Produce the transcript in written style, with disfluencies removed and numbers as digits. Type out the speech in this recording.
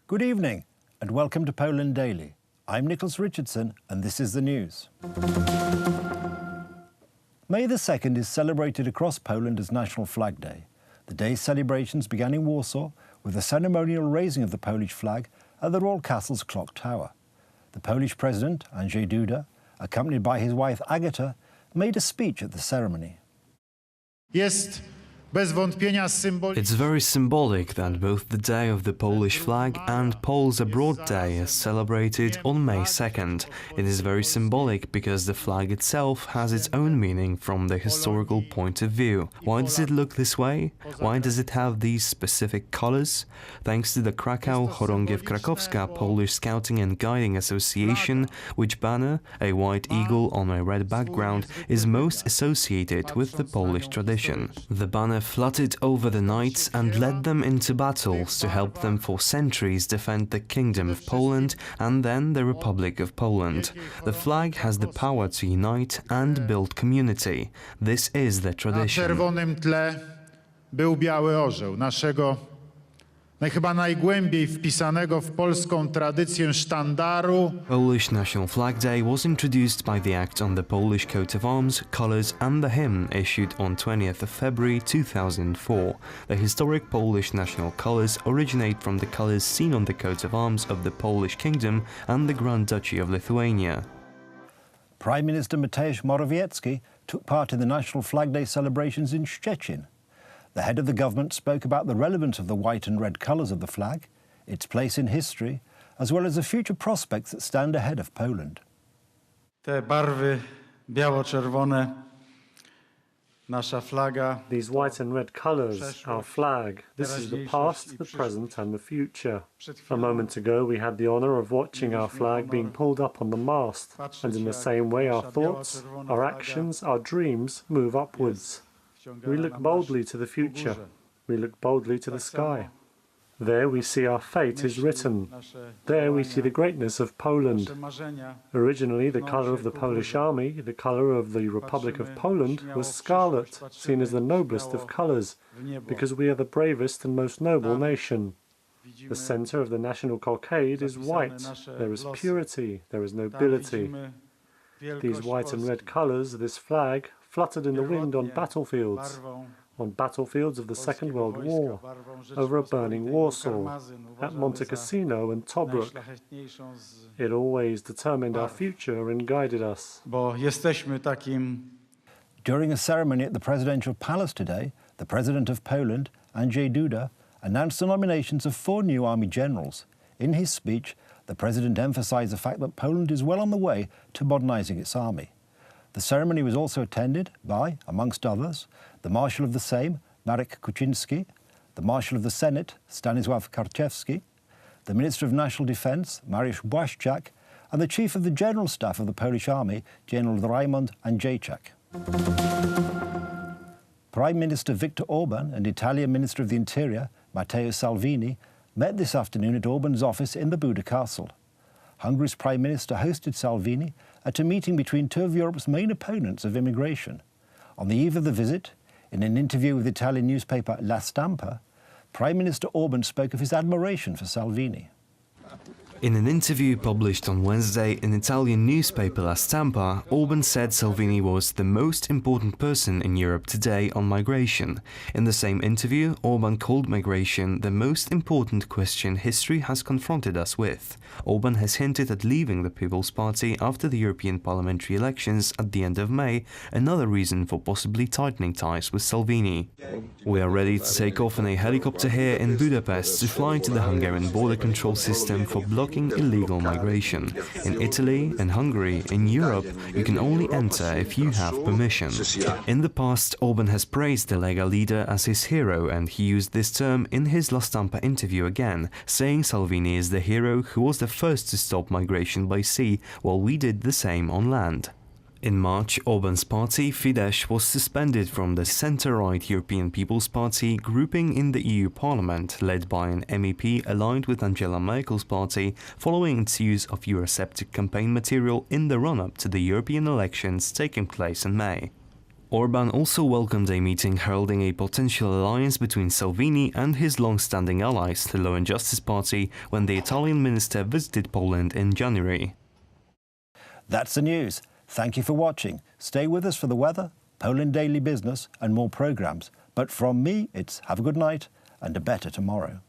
Good evening and welcome to Poland Daily. I'm Nicholas Richardson and this is the news. May the 2nd is celebrated across Poland as National Flag Day. The day's celebrations began in Warsaw with a ceremonial raising of the Polish flag at the Royal Castle's clock tower. The Polish President, Andrzej Duda, accompanied by his wife Agata, made a speech at the ceremony. It's very symbolic that both the Day of the Polish Flag and Poles Abroad Day is celebrated on May 2nd. It is very symbolic because the flag itself has its own meaning from the historical point of view. Why does it look this way? Why does it have these specific colors? Thanks to the Krakow Chorągiew Krakowska Polish Scouting and Guiding Association, which banner, a white eagle on a red background, is most associated with the Polish tradition. The banner fluttered over the knights and led them into battles to help them for centuries defend the Kingdom of Poland and then the Republic of Poland. The flag has the power to unite and build community. This is the tradition. Na czerwonym tle był biały orzeł, naszego chyba najgłębiej wpisanego w polską tradycję sztandaru. Polish National Flag Day was introduced by the Act on the Polish Coat of Arms, Colours and the Hymn issued on 20th of February 2004. The historic Polish national colours originate from the colours seen on the coat of arms of the Polish Kingdom and the Grand Duchy of Lithuania. Prime Minister Mateusz Morawiecki took part in the National Flag Day celebrations in Szczecin. The head of the government spoke about the relevance of the white and red colours of the flag, its place in history, as well as the future prospects that stand ahead of Poland. Te barwy biało-czerwone, nasza flaga. These white and red colours, our flag. This is the past, the present and the future. A moment ago we had the honour of watching our flag being pulled up on the mast, and in the same way our thoughts, our actions, our dreams move upwards. We look boldly to the future. We look boldly to the sky. There we see our fate is written. There we see the greatness of Poland. Originally, the colour of the Polish army, the colour of the Republic of Poland, was scarlet, seen as the noblest of colours, because we are the bravest and most noble nation. The centre of the national cockade is white. There is purity, there is nobility. These white and red colours, this flag, fluttered in the wind on battlefields of the Second World War, over a burning Warsaw, at Monte Cassino and Tobruk. It always determined our future and guided us. During a ceremony at the presidential palace today, the President of Poland, Andrzej Duda, announced the nominations of 4 new army generals. In his speech, the President emphasised the fact that Poland is well on the way to modernising its army. The ceremony was also attended by, amongst others, the Marshal of the Sejm, Marek Kuchcinski, the Marshal of the Senate, Stanisław Karczewski, the Minister of National Defence, Mariusz Błaszczak, and the Chief of the General Staff of the Polish Army, General Raymond Andrzejczak. Prime Minister Viktor Orban and Italian Minister of the Interior, Matteo Salvini, met this afternoon at Orban's office in the Buda Castle. Hungary's Prime Minister hosted Salvini at a meeting between 2 of Europe's main opponents of immigration. On the eve of the visit, in an interview with Italian newspaper La Stampa, Prime Minister Orban spoke of his admiration for Salvini. In an interview published on Wednesday in Italian newspaper La Stampa, Orban said Salvini was the most important person in Europe today on migration. In the same interview, Orban called migration the most important question history has confronted us with. Orban has hinted at leaving the People's Party after the European parliamentary elections at the end of May, another reason for possibly tightening ties with Salvini. We are ready to take off in a helicopter here in Budapest to fly to the Hungarian border control system for blocking illegal migration. In Italy, in Hungary, in Europe, you can only enter if you have permission. In the past, Orban has praised the Lega leader as his hero, and he used this term in his La Stampa interview again, saying Salvini is the hero who was the first to stop migration by sea, while we did the same on land. In March, Orban's party, Fidesz, was suspended from the centre-right European People's Party grouping in the EU Parliament, led by an MEP aligned with Angela Merkel's party, following its use of Eurosceptic campaign material in the run-up to the European elections taking place in May. Orban also welcomed a meeting heralding a potential alliance between Salvini and his long-standing allies, the Law and Justice Party, when the Italian minister visited Poland in January. That's the news. Thank you for watching. Stay with us for the weather, Poland Daily Business and more programmes. But from me, it's have a good night and a better tomorrow.